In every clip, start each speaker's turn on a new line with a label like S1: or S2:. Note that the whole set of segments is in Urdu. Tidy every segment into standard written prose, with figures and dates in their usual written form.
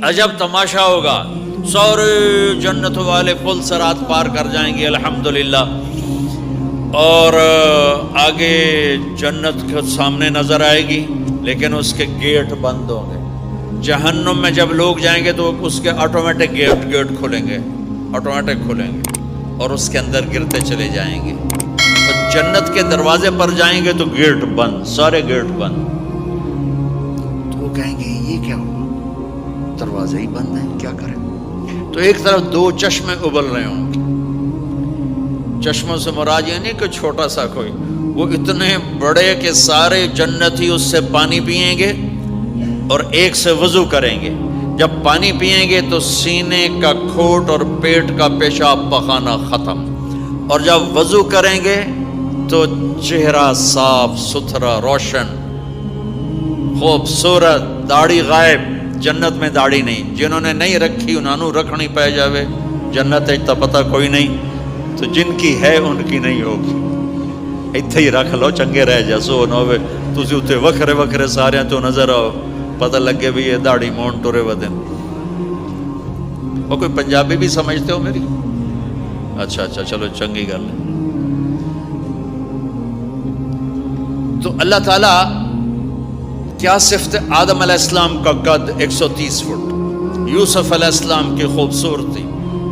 S1: عجب تماشا ہوگا، سارے جنت والے پل صراط پار کر جائیں گے الحمدللہ، اور آگے جنت کے سامنے نظر آئے گی لیکن اس کے گیٹ بند ہوں گے۔ جہنم میں جب لوگ جائیں گے تو اس کے آٹومیٹک گیٹ کھلیں گے، آٹومیٹک کھلیں گے اور اس کے اندر گرتے چلے جائیں گے۔ اور جنت کے دروازے پر جائیں گے تو گیٹ بند، سارے گیٹ بند۔ تو وہ کہیں گے یہ کیا ہوا، دروازے ہی بند ہیں، کیا کریں؟ تو ایک طرف دو چشمے ابل رہے ہوں گے۔ چشموں سے مراد یہ نہیں کہ چھوٹا سا کوئی، وہ اتنے بڑے کہ سارے جنتی اس سے پانی پئیں گے اور ایک سے وضو کریں گے۔ جب پانی پئیں گے تو سینے کا کھوٹ اور پیٹ کا پیشاب پخانہ ختم، اور جب وضو کریں گے تو چہرہ صاف ستھرا روشن خوبصورت، داڑھی غائب۔ جنت میں داڑھی نہیں، جنہوں نے نہیں رکھی انہوں نے رکھنی پہ جاوے، جنت تا پتہ کوئی نہیں، تو جن کی ہے ان کی نہیں ہوگی۔ اتھے ہی رکھ لو چنگے رہ جاسو نہ ہوئے تسی اتھے وکھرے وکھرے سارے تو نظر آؤ، پتہ لگے بھی یہ داڑھی مون ٹورے ودن۔ وہ کوئی پنجابی بھی سمجھتے ہو میری؟ اچھا چلو چنگی گل ہے۔ تو اللہ تعالیٰ کیا صفت؟ آدم علیہ السلام کا قد 130 فٹ، یوسف علیہ السلام کی خوبصورتی،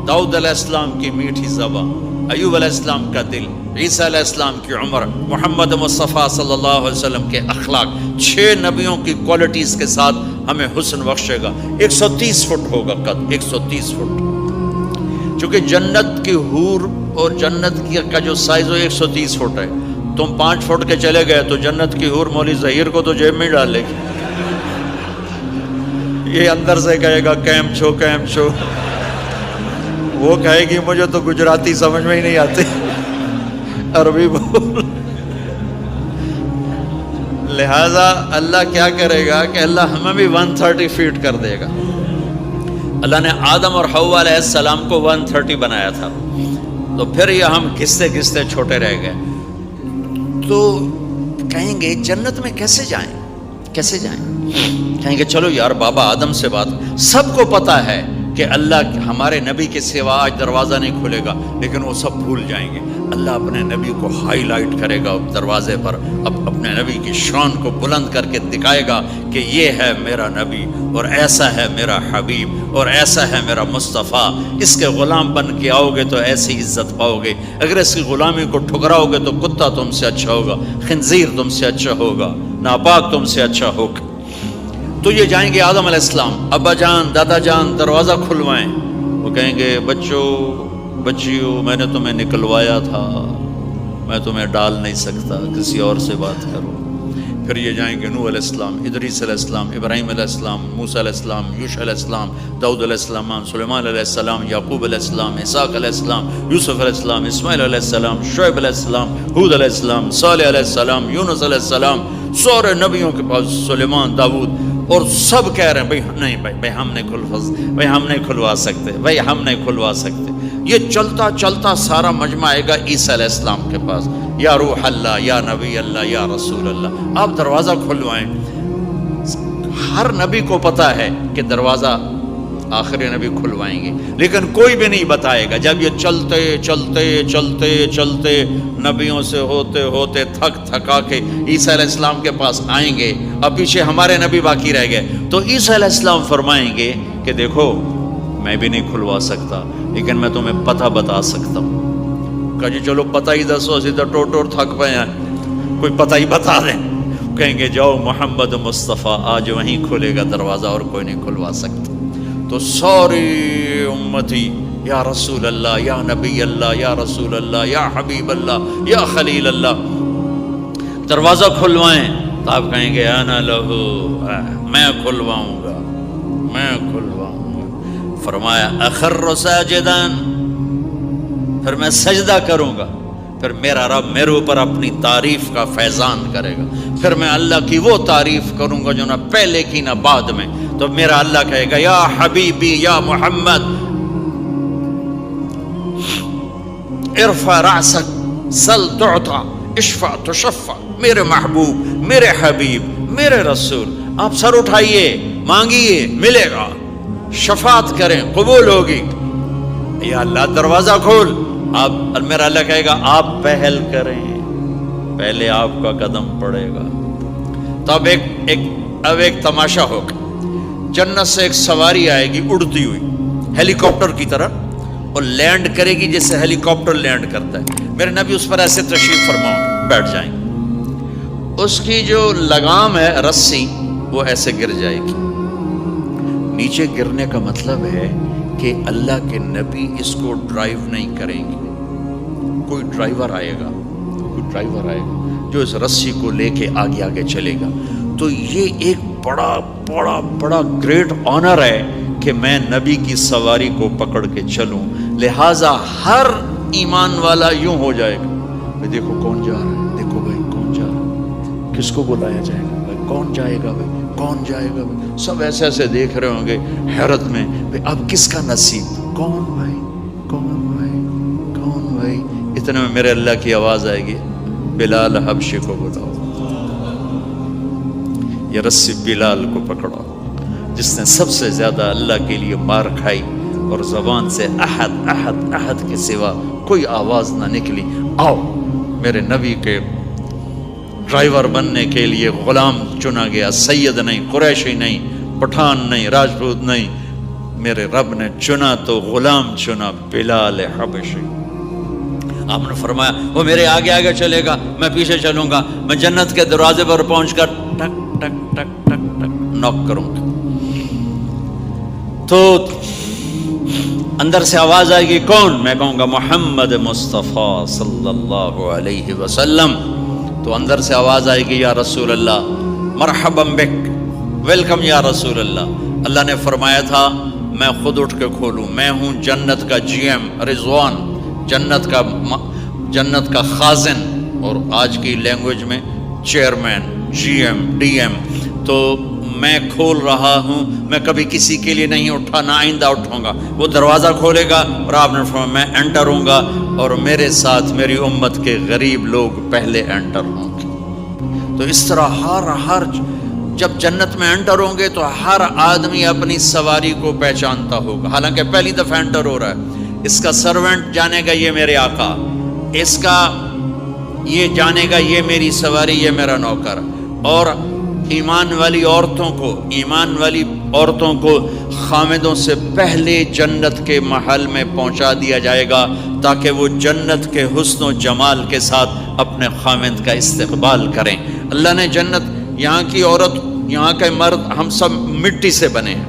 S1: داؤد علیہ السلام کی میٹھی زبان، ایوب علیہ السلام کا دل، عیسیٰ علیہ السلام کی عمر، محمد مصطفیٰ صلی اللہ علیہ وسلم کے اخلاق، 6 نبیوں کی کوالٹیز کے ساتھ ہمیں حسن بخشے گا۔ 130 فٹ ہوگا قد، 130 فٹ۔ چونکہ جنت کی حور اور جنت کا جو سائز ہو 130 فٹ ہے، تم 5 فٹ کے چلے گئے تو جنت کی حور مولی ظہیر کو تو جیب میں ڈال لے گی، یہ اندر سے کہے گا کیم چھو کیم چھو، وہ کہے گی مجھے تو گجراتی سمجھ میں ہی نہیں آتی، عربی بول۔ لہذا اللہ کیا کرے گا کہ اللہ ہمیں بھی 130 فیٹ کر دے گا۔ اللہ نے آدم اور حوا علیہ السلام کو 130 بنایا تھا، تو پھر یہ ہم گھستے گھستے چھوٹے رہ گئے۔ تو کہیں گے جنت میں کیسے جائیں، کیسے جائیں؟ کہیں گے چلو یار بابا آدم سے بات، سب کو پتا ہے کہ اللہ ہمارے نبی کے سوا آج دروازہ نہیں کھلے گا، لیکن وہ سب بھول جائیں گے۔ اللہ اپنے نبی کو ہائی لائٹ کرے گا دروازے پر، اپنے نبی کی شان کو بلند کر کے دکھائے گا کہ یہ ہے میرا نبی، اور ایسا ہے میرا حبیب، اور ایسا ہے میرا مصطفیٰ۔ اس کے غلام بن کے آؤ گے تو ایسی عزت پاؤ گے، اگر اس کی غلامی کو ٹھکراؤ گے تو کتا تم سے اچھا ہوگا، خنزیر تم سے اچھا ہوگا، ناپاک تم سے اچھا ہوگا۔ تو یہ جائیں گے آدم علیہ السلام، ابا جان دادا جان دروازہ کھلوائیں۔ وہ کہیں گے بچوں بچیوں میں نے تمہیں نکلوایا تھا، میں تمہیں ڈال نہیں سکتا، کسی اور سے بات کرو۔ پھر یہ جائیں گے نوح علیہ السلام، ادریس علیہ السلام، ابراہیم علیہ السلام، موسیٰ علیہ السلام، یوشع علیہ السلام، داؤد علیہ السلام، سلیمان علیہ السلام، یعقوب علیہ السلام، اسحاق علیہ السلام، یوسف علیہ السلام، اسماعیل علیہ السلام، شعیب علیہ السلام، ہود علیہ السلام، صالح علیہ السلام، یونس علیہ السلام، سارے نبیوں کے پاس، سلیمان، داؤد، اور سب کہہ رہے ہیں بھائی نہیں بھائی ہم نہیں کھلوا سکتے، بھائی ہم نہیں کھلوا سکتے۔ یہ چلتا چلتا سارا مجمع آئے گا عیسیٰ علیہ السلام کے پاس، یا روح اللہ، یا نبی اللہ، یا رسول اللہ، آپ دروازہ کھلوائیں۔ ہر نبی کو پتا ہے کہ دروازہ آخری نبی کھلوائیں گے، لیکن کوئی بھی نہیں بتائے گا۔ جب یہ چلتے چلتے چلتے چلتے نبیوں سے ہوتے ہوتے تھکا کے عیسیٰ علیہ السلام کے پاس آئیں گے، اب پیچھے ہمارے نبی باقی رہ گئے، تو عیسیٰ علیہ السلام فرمائیں گے کہ دیکھو میں بھی نہیں کھلوا سکتا، لیکن میں تمہیں پتہ بتا سکتا ہوں۔ کہا جی چلو پتہ ہی دسو، اسی تو ٹوٹ تھک پے ہیں، کوئی پتہ ہی بتا دیں۔ کہیں گے جاؤ محمد مصطفیٰ، آج وہیں کھلے گا دروازہ اور کوئی نہیں کھلوا سکتا۔ تو ساری امتی یا رسول اللہ، یا نبی اللہ، یا رسول اللہ، یا حبیب اللہ، یا خلیل اللہ، دروازہ کھلوائیں۔ تو آپ کہیں گے انا لہو، میں کھلواؤں گا، میں کھلواؤں گا۔ فرمایا اخر ساجداً، پھر میں سجدہ کروں گا، پھر میرا رب میرے اوپر اپنی تعریف کا فیضان کرے گا، پھر میں اللہ کی وہ تعریف کروں گا جو نہ پہلے کی نہ بعد میں۔ تو میرا اللہ کہے گا یا حبیبی یا محمد ارفع رأسک سل تعطا اشفع تشفع، میرے محبوب، میرے حبیب، میرے رسول، آپ سر اٹھائیے، مانگیے، ملے گا۔ شفاعت کریں قبول ہوگی. یا اللہ دروازہ کھول. آپ میرا اللہ کہے گا آپ پہل کریں, پہلے آپ کا قدم پڑے گا. تو اب ایک تماشا ہوگا. جنت سے ایک سواری آئے گی اڑتی ہوئی ہیلی کاپٹر کی طرح, اور لینڈ کرے گی جیسے ہیلی کاپٹر لینڈ کرتا ہے. میرے نبی اس پر ایسے تشریف فرماؤں بیٹھ جائیں گے. اس کی جو لگام ہے رسی وہ ایسے گر جائے گی. نیچے گرنے کا مطلب ہے کہ اللہ کے نبی اس کو ڈرائیو نہیں کریں گے. کوئی ڈرائیور آئے گا جو اس رسی کو لے کے آگے آگے چلے گا. تو یہ ایک بڑا گریٹ آنر ہے کہ میں نبی کی سواری کو پکڑ کے چلوں. لہٰذا ہر ایمان والا یوں ہو جائے گا, دیکھو کون جا رہا ہے, دیکھو بھائی کون جا رہا ہے, کس کو بلایا جائے گا, بھائی کون جائے گا, بھائی کون جائے گا. بھائی سب ایسے ایسے دیکھ رہے ہوں گے حیرت میں, بھائی اب کس کا نصیب, کون بھائی کون بھائی کون بھائی. اتنے میں میرے اللہ کی آواز آئے گی, بلال حبشی کو بلاؤ. یہ رسی بلال کو پکڑا جس نے سب سے زیادہ اللہ کے لیے مار کھائی اور زبان سے احد احد احد کے سوا کوئی آواز نہ نکلی. آؤ میرے نبی کے ڈرائیور بننے کے لیے غلام چنا گیا. سید نہیں, قریشی نہیں, پٹھان نہیں, راجپوت نہیں, میرے رب نے چنا تو غلام چنا, بلال حبشی. آپ نے فرمایا وہ میرے آگے آگے چلے گا, میں پیچھے چلوں گا. میں جنت کے دروازے پر پہنچ کر ٹک ٹک ٹک ٹک ٹک نوک کروں گا. تو اندر سے آواز آئے گی, کون؟ میں کہوں گا محمد مصطفیٰ صلی اللہ علیہ وسلم. تو اندر سے آواز آئے گی, یا رسول اللہ مرحبا بک, ویلکم یا رسول اللہ. اللہ نے فرمایا تھا میں خود اٹھ کے کھولوں. میں ہوں جنت کا جی ایم رضوان, جنت کا خازن, اور آج کی لینگویج میں chairman, G M, D M. تو میں کھول رہا ہوں, میں کبھی کسی کے لیے نہیں اٹھا, نہ آئندہ اٹھوں گا. وہ دروازہ کھولے گا اور آپ نے فرمایا میں انٹر ہوں گا, اور میرے ساتھ میری امت کے غریب لوگ پہلے انٹر ہوں گے. تو اس طرح ہر جب جنت میں انٹر ہوں گے تو ہر آدمی اپنی سواری کو پہچانتا ہوگا. حالانکہ پہلی دفعہ انٹر ہو رہا ہے. اس کا سرونٹ جانے گا یہ میرے آقا, اس کا یہ جانے گا یہ میری سواری, یہ میرا نوکر. اور ایمان والی عورتوں کو خامدوں سے پہلے جنت کے محل میں پہنچا دیا جائے گا تاکہ وہ جنت کے حسن و جمال کے ساتھ اپنے خامد کا استقبال کریں. اللہ نے جنت, یہاں کی عورت, یہاں کے مرد, ہم سب مٹی سے بنے ہیں.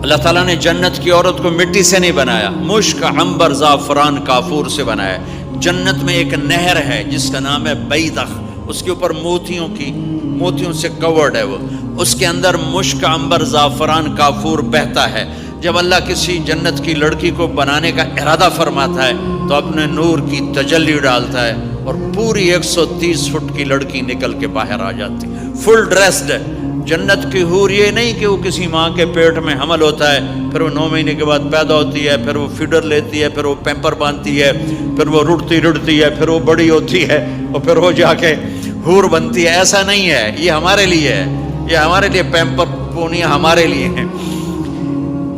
S1: اللہ تعالیٰ نے جنت کی عورت کو مٹی سے نہیں بنایا, مشک, عنبر, زعفران, کافور سے بنایا. جنت میں ایک نہر ہے جس کا نام ہے بیدخ, اس کے اوپر موتیوں سے کورڈ ہے. وہ اس کے اندر مشک, عنبر, زعفران, کافور بہتا ہے. جب اللہ کسی جنت کی لڑکی کو بنانے کا ارادہ فرماتا ہے تو اپنے نور کی تجلی ڈالتا ہے اور پوری 130 فٹ کی لڑکی نکل کے باہر آ جاتی, فل ڈریسڈ ہے. جنت کی حور یہ نہیں کہ وہ کسی ماں کے پیٹ میں حمل ہوتا ہے, پھر وہ 9 مہینے کے بعد پیدا ہوتی ہے, پھر وہ فیڈر لیتی ہے, پھر وہ پیمپر باندھتی ہے, پھر وہ رڑتی ہے, پھر وہ بڑی ہوتی ہے, اور پھر وہ جا کے حور بنتی ہے. ایسا نہیں ہے, یہ ہمارے لیے ہے, یہ ہمارے لیے پیمپر پونیاں ہمارے لیے ہیں.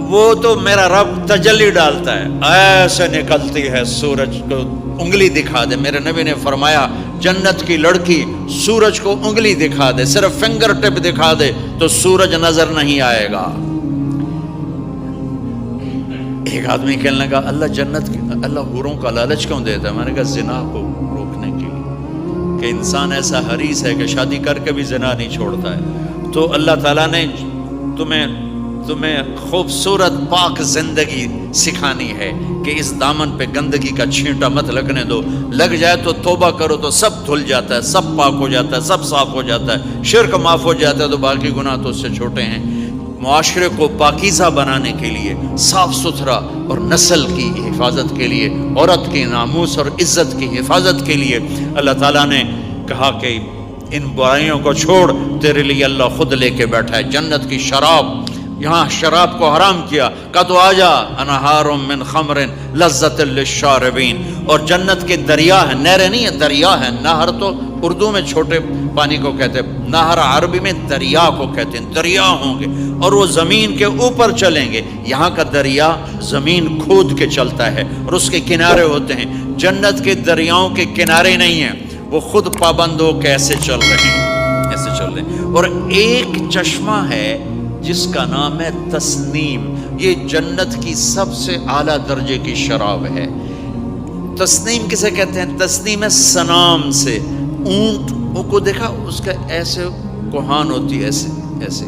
S1: وہ تو میرا رب تجلی ڈالتا ہے, ایسے نکلتی ہے سورج کو انگلی دکھا دے. میرے نبی نے فرمایا جنت کی لڑکی سورج کو انگلی دکھا دے, صرف فنگر ٹپ دکھا دے تو سورج نظر نہیں آئے گا. ایک آدمی کہنے لگا اللہ حوروں کا لالچ کیوں دیتا ہے؟ میں نے کہا زنا کو روکنے کے لیے, کہ انسان ایسا حریص ہے کہ شادی کر کے بھی زنا نہیں چھوڑتا ہے. تو اللہ تعالیٰ نے تمہیں خوبصورت پاک زندگی سکھانی ہے کہ اس دامن پہ گندگی کا چھینٹا مت لگنے دو. لگ جائے تو توبہ کرو تو سب دھل جاتا ہے, سب پاک ہو جاتا ہے, سب صاف ہو جاتا ہے, شرک معاف ہو جاتا ہے, تو باقی گناہ تو اس سے چھوٹے ہیں. معاشرے کو پاکیزہ بنانے کے لیے, صاف ستھرا, اور نسل کی حفاظت کے لیے, عورت کی ناموس اور عزت کی حفاظت کے لیے اللہ تعالیٰ نے کہا کہ ان برائیوں کو چھوڑ, تیرے لیے اللہ خود لے کے بیٹھا ہے جنت کی شراب. یہاں شراب کو حرام کیا, کہا تو آجا انہار من خمر لذت للشاربین. اور جنت کے دریا ہے, نہریں نہیں ہے, دریا ہے. نہر تو اردو میں چھوٹے پانی کو کہتے ہیں، نہر عربی میں دریا کو کہتے ہیں، دریا ہوں گے اور وہ زمین کے اوپر چلیں گے۔ یہاں کا دریا زمین کھود کے چلتا ہے اور اس کے کنارے ہوتے ہیں۔ جنت کے دریاؤں کے کنارے نہیں ہیں، وہ خود پابند ہو کے ایسے چل رہے ہیں، ایسے چل رہے ہیں۔ اور ایک چشمہ ہے جس کا نام ہے تسنیم، یہ جنت کی سب سے اعلیٰ درجے کی شراب ہے۔ تسنیم کسے کہتے ہیں؟ تسنیم ہے سنام سے، اونٹ کو دیکھا اس کا ایسے کوہان ہوتی ہے، ایسے ایسے،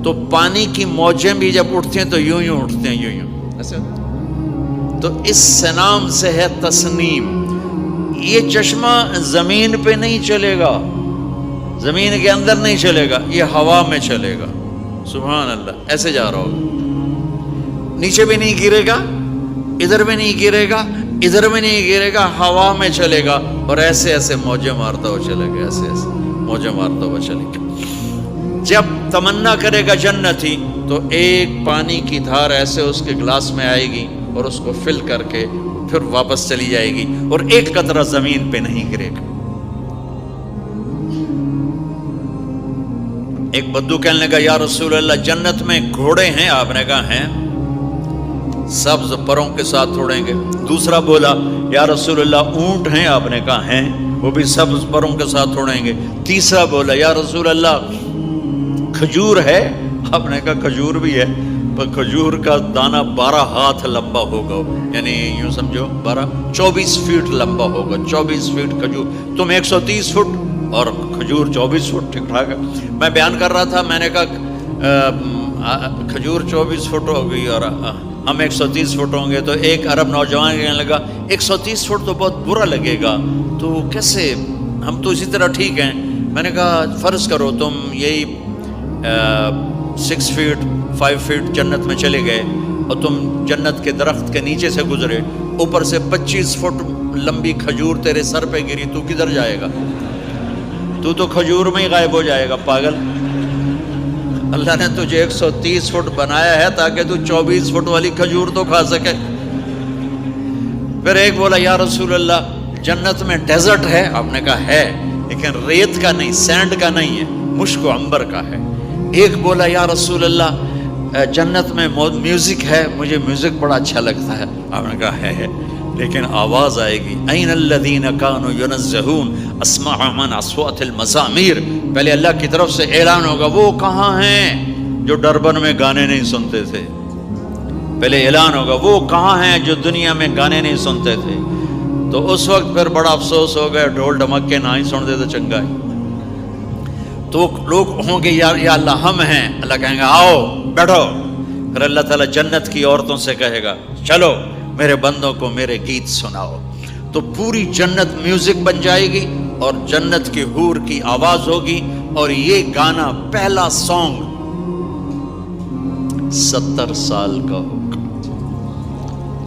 S1: تو پانی کی موجیں بھی جب اٹھتی ہیں تو یوں یوں اٹھتے ہیں، یوں یوں ایسے، تو اس سنام سے ہے تسنیم۔ یہ چشمہ زمین پہ نہیں چلے گا، زمین کے اندر نہیں چلے گا، یہ ہوا میں چلے گا۔ سبحان اللہ، ایسے جا رہا ہوگا، نیچے بھی نہیں گرے گا، ادھر بھی نہیں گرے گا، ادھر بھی نہیں گرے گا، ہوا میں چلے گا اور ایسے ایسے موجیں مارتا ہوا چلے گا، ایسے ایسے موجیں مارتا ہوا چلے گا۔ جب تمنا کرے گا جنتی تو ایک پانی کی دھار ایسے اس کے گلاس میں آئے گی اور اس کو فل کر کے پھر واپس چلی جائے گی اور ایک قطرہ زمین پہ نہیں گرے گا۔ ایک بدو کہنے لگا یا رسول اللہ جنت میں گھوڑے ہیں؟ آپ نے کہا ہیں، سبز پروں کے ساتھ اڑیں گے۔ دوسرا بولا یا رسول اللہ اونٹ ہیں؟ آپ نے کہا ہیں، وہ بھی سبز پروں کے ساتھ اڑیں گے۔ تیسرا بولا یا رسول اللہ کھجور ہے؟ آپ نے کہا کھجور بھی ہے، پر کھجور کا دانہ 12 ہاتھ لمبا ہوگا، یعنی یوں سمجھو 24 فٹ لمبا ہوگا، 24 فٹ کھجور، تم 130 فٹ اور کھجور 24 فٹ، ٹھیک ٹھاک ہے۔ میں بیان کر رہا تھا، میں نے کہا کھجور 24 فٹ ہوگی اور ہم 130 فٹ ہوں گے، تو ایک عرب نوجوان کہنے لگا 130 فٹ تو بہت برا لگے گا، تو کیسے، ہم تو اسی طرح ٹھیک ہیں۔ میں نے کہا فرض کرو تم یہی 6 فٹ 5 فٹ جنت میں چلے گئے اور تم جنت کے درخت کے نیچے سے گزرے، اوپر سے 25 فٹ لمبی کھجور تیرے سر پہ گری، تو کدھر جائے گا؟ تو کھجور میں ہی غائب ہو جائے گا، پاگل۔ اللہ نے تجھے 130 فٹ بنایا ہے تاکہ تو 24 فٹ والی کھجور تو کھا سکے۔ پھر ایک بولا یا رسول اللہ جنت میں ڈیزرٹ ہے؟ آپ نے کہا ہے، لیکن ریت کا نہیں، سینڈ کا نہیں ہے، مشک و عنبر کا ہے۔ ایک بولا یا رسول اللہ جنت میں میوزک ہے؟ مجھے میوزک بڑا اچھا لگتا ہے۔ آپ نے کہا ہے، لیکن آواز آئے گی این الذین کانوا ینزہون اسمع من اصوات المزامیر، پہلے اللہ کی طرف سے اعلان ہوگا وہ کہاں ہیں جو ڈربن میں گانے نہیں سنتے تھے، پہلے اعلان ہوگا وہ کہاں ہیں جو دنیا میں گانے نہیں سنتے تھے۔ تو اس وقت پھر بڑا افسوس ہو گیا، ڈھول ڈھمکے نہ ہی سن دے تو چنگا ہے۔ تو لوگ ہوں گے یا اللہ ہم ہیں، اللہ کہیں گا آؤ بیٹھو، پھر اللہ تعالیٰ جنت کی عورتوں سے کہے گا چلو میرے بندوں کو میرے گیت سناؤ، تو پوری جنت میوزک بن جائے گی اور جنت کی حور کی آواز ہوگی، اور یہ گانا پہلا سانگ 70 سال کا ہوگا،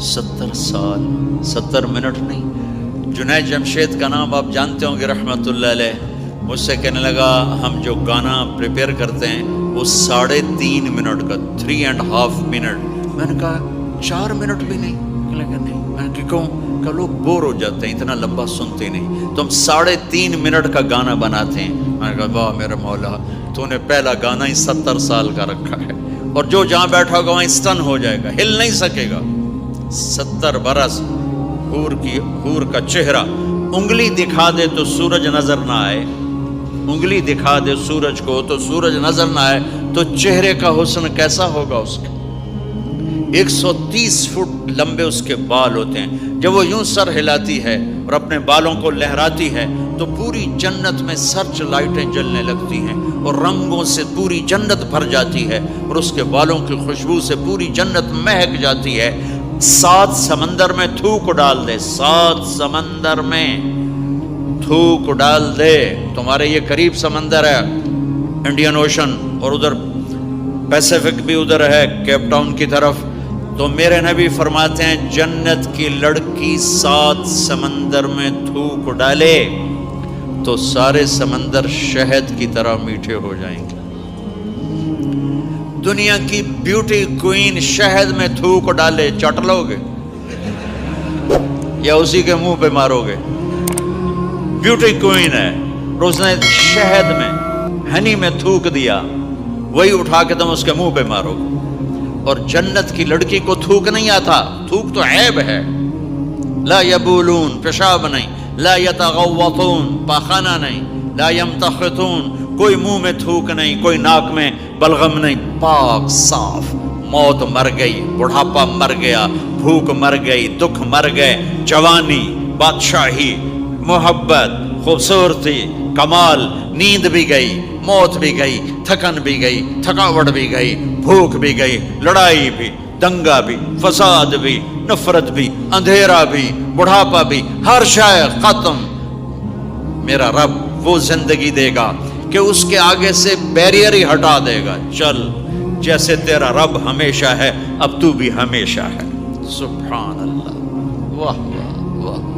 S1: 70 سال، 70 منٹ نہیں۔ جنید جمشید کا نام آپ جانتے ہوں گے رحمت اللہ علیہ، مجھ سے کہنے لگا ہم جو گانا پریپیئر کرتے ہیں وہ 3.5 منٹ کا، 3.5 منٹ۔ میں نے کہا 4 منٹ بھی نہیں؟ نہیں، میں نے کہا کہ لوگ بور ہو جاتے ہیں، اتنا لمبا سنتے نہیں، تو ہم 3.5 منٹ کا گانا بناتے ہیں۔ میں نے کہا واہ میرے مولا، تو نے پہلا گانا ہی 70 سال کا رکھا ہے، اور جو جہاں بیٹھا ہوگا وہیں اسٹن ہو جائے گا، ہل نہیں سکے گا۔ 70 برس حور کا چہرہ، انگلی دکھا دے تو سورج نظر نہ آئے، انگلی دکھا دے سورج کو تو سورج نظر نہ آئے، تو چہرے کا حسن کیسا ہوگا اس کا۔ 130 فٹ لمبے اس کے بال ہوتے ہیں، جب وہ یوں سر ہلاتی ہے اور اپنے بالوں کو لہراتی ہے تو پوری جنت میں سرچ لائٹیں جلنے لگتی ہیں اور رنگوں سے پوری جنت بھر جاتی ہے، اور اس کے بالوں کی خوشبو سے پوری جنت مہک جاتی ہے۔ 7 سمندر میں تھوک ڈال دے، 7 سمندر میں تھوک ڈال دے، تمہارے یہ قریب سمندر ہے انڈین اوشن، اور ادھر پیسیفک بھی ادھر ہے کیپ ٹاؤن کی طرف، تو میرے نبی فرماتے ہیں جنت کی لڑکی 7 سمندر میں تھوک ڈالے تو سارے سمندر شہد کی طرح میٹھے ہو جائیں گے۔ دنیا کی بیوٹی کوئین شہد میں تھوک ڈالے، چٹ لو گے یا اسی کے منہ پہ مارو گے؟ بیوٹی کوئین ہے، اور اس نے شہد میں ہنی میں تھوک دیا، وہی اٹھا کے تم اس کے منہ پہ مارو۔ اور جنت کی لڑکی کو تھوک نہیں آتا، تھوک تو عیب ہے۔ لا یبولون، پیشاب نہیں، لا یتغوطون، پاخانہ نہیں، لا یمتخطون، کوئی منہ میں تھوک نہیں، کوئی ناک میں بلغم نہیں، پاک صاف۔ موت مر گئی، بڑھاپا مر گیا، بھوک مر گئی، دکھ مر گئے، جوانی، بادشاہی، محبت، خوبصورتی، کمال، نیند بھی گئی، موت بھی گئی، تھکن بھی گئی، تھکاوٹ بھی گئی، بھوک بھی گئی، لڑائی بھی، دنگا بھی، فساد بھی، نفرت بھی، اندھیرا بھی، بڑھاپا بھی، ہر شے ختم۔ میرا رب وہ زندگی دے گا کہ اس کے آگے سے بیریئر ہی ہٹا دے گا، چل جیسے تیرا رب ہمیشہ ہے اب تو بھی ہمیشہ ہے۔ سبحان اللہ، واہ واہ واہ۔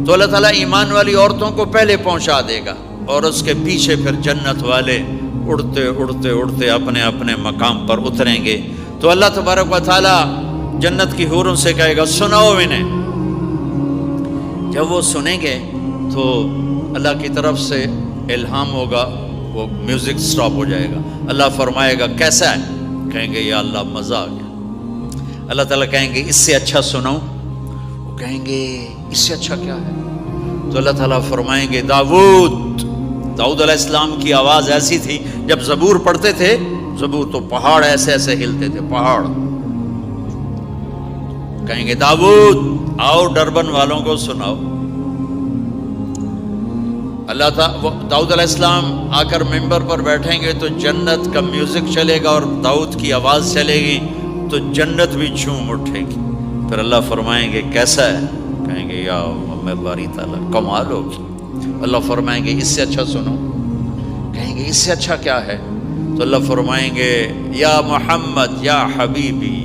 S1: تو اللہ تعالیٰ ایمان والی عورتوں کو پہلے پہنچا دے گا، اور اس کے پیچھے پھر جنت والے اڑتے اڑتے اڑتے اپنے اپنے مقام پر اتریں گے۔ تو اللہ تبارک و تعالیٰ جنت کی حوروں سے کہے گا سناؤ انہیں۔ جب وہ سنیں گے تو اللہ کی طرف سے الہام ہوگا، وہ میوزک سٹاپ ہو جائے گا، اللہ فرمائے گا کیسا ہے؟ کہیں گے یا اللہ مزہ آ گیا۔ اللہ تعالیٰ کہیں گے اس سے اچھا سناؤں؟ وہ کہیں گے اس سے اچھا کیا ہے؟ تو اللہ تعالیٰ فرمائیں گے داؤد علیہ السلام کی آواز ایسی تھی، جب زبور پڑھتے تھے، زبور تو پہاڑ ایسے ایسے ہلتے تھے، پہاڑ۔ کہیں گے داؤد آؤ ڈربن والوں کو سناؤ۔ اللہ تعالیٰ داؤد علیہ السلام آ کر ممبر پر بیٹھیں گے تو جنت کا میوزک چلے گا اور داؤد کی آواز چلے گی تو جنت بھی جھوم اٹھے گی۔ پھر اللہ فرمائیں گے کیسا ہے؟ کہیں گے یا ہمیں باری تعالیٰ کمال ہوگی۔ اللہ فرمائیں گے اس سے اچھا سنو؟ کہیں گے اس سے اچھا کیا ہے؟ تو اللہ فرمائیں گے یا محمد یا حبیبی،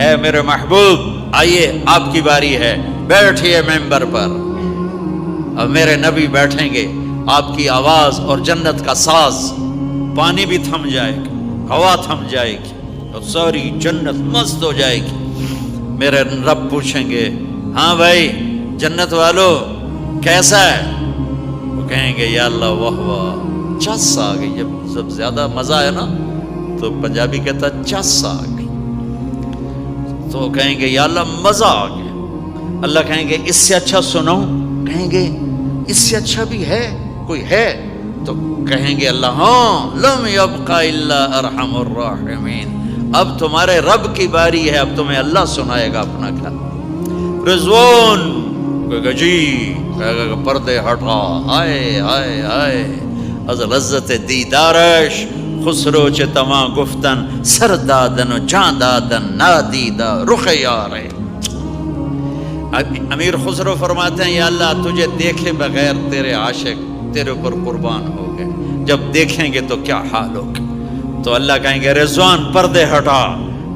S1: اے میرے محبوب آئیے آپ کی باری ہے، بیٹھیے ممبر پر۔ اب میرے نبی بیٹھیں گے، آپ کی آواز اور جنت کا ساز، پانی بھی تھم جائے گا، ہوا تھم جائے گی اور ساری جنت مست ہو جائے گی۔ میرے رب پوچھیں گے ہاں بھائی جنت والو کیسا ہے؟ وہ کہیں گے یا اللہ واہ واہ، چس آ گئی۔ جب زیادہ مزہ ہے نا تو پنجابی کہتا چس آ گئی، تو کہیں گے یا اللہ مزہ آ گیا۔ اللہ کہیں گے اس سے اچھا سنو؟ کہیں گے اس سے اچھا بھی ہے کوئی ہے؟ تو کہیں گے اللہ ہاں لم یبق الا ارحم الراحمین، اب تمہارے رب کی باری ہے، اب تمہیں اللہ سنائے گا اپنا کیا۔ رضوان کہے گا جی، کہے گا پردے ہٹا، ہائے ہائے ہائے از لذت دیدارش خسرو چه تما گفتن سر دادن و جان دادن نادیدہ رخ یارے۔ امیر خسرو فرماتے ہیں یا اللہ تجھے دیکھے بغیر تیرے عاشق تیرے اوپر قربان ہو گئے، جب دیکھیں گے تو کیا حال ہوگا۔ تو اللہ کہیں گے رضوان پردے ہٹا،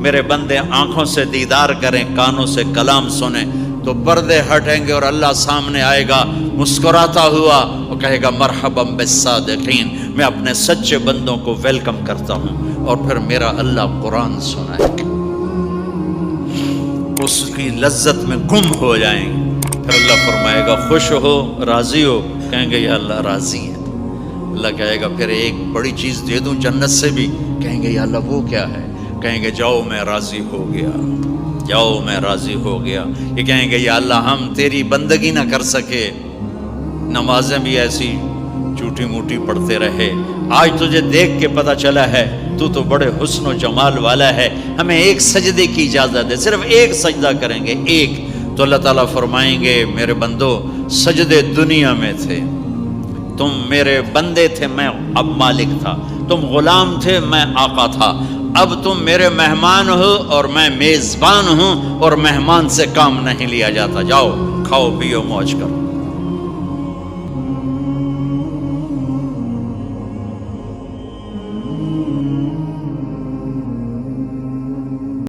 S1: میرے بندے آنکھوں سے دیدار کریں، کانوں سے کلام سنیں، تو پردے ہٹیں گے اور اللہ سامنے آئے گا مسکراتا ہوا، وہ کہے گا مرحبا بالصادقین، میں اپنے سچے بندوں کو ویلکم کرتا ہوں۔ اور پھر میرا اللہ قرآن سنائے گا، اس کی لذت میں گم ہو جائیں گے۔ پھر اللہ فرمائے گا خوش ہو، راضی ہو؟ کہیں گے یا اللہ راضی ہے۔ اللہ کہے گا پھر ایک بڑی چیز دے دوں جنت سے بھی؟ کہیں گے یا اللہ وہ کیا ہے؟ کہیں گے جاؤ میں راضی ہو گیا، جاؤ میں راضی ہو گیا۔ یہ کہیں گے یا اللہ ہم تیری بندگی نہ کر سکے، نمازیں بھی ایسی جھوٹی موٹی پڑھتے رہے، آج تجھے دیکھ کے پتہ چلا ہے تو بڑے حسن و جمال والا ہے، ہمیں ایک سجدے کی اجازت ہے، صرف ایک سجدہ کریں گے، ایک۔ تو اللہ تعالیٰ فرمائیں گے میرے بندو سجدے دنیا میں تھے، تم میرے بندے تھے، میں اب مالک تھا، تم غلام تھے، میں آقا تھا، اب تم میرے مہمان ہو اور میں میزبان ہوں، اور مہمان سے کام نہیں لیا جاتا، جاؤ کھاؤ پیو موج کرو۔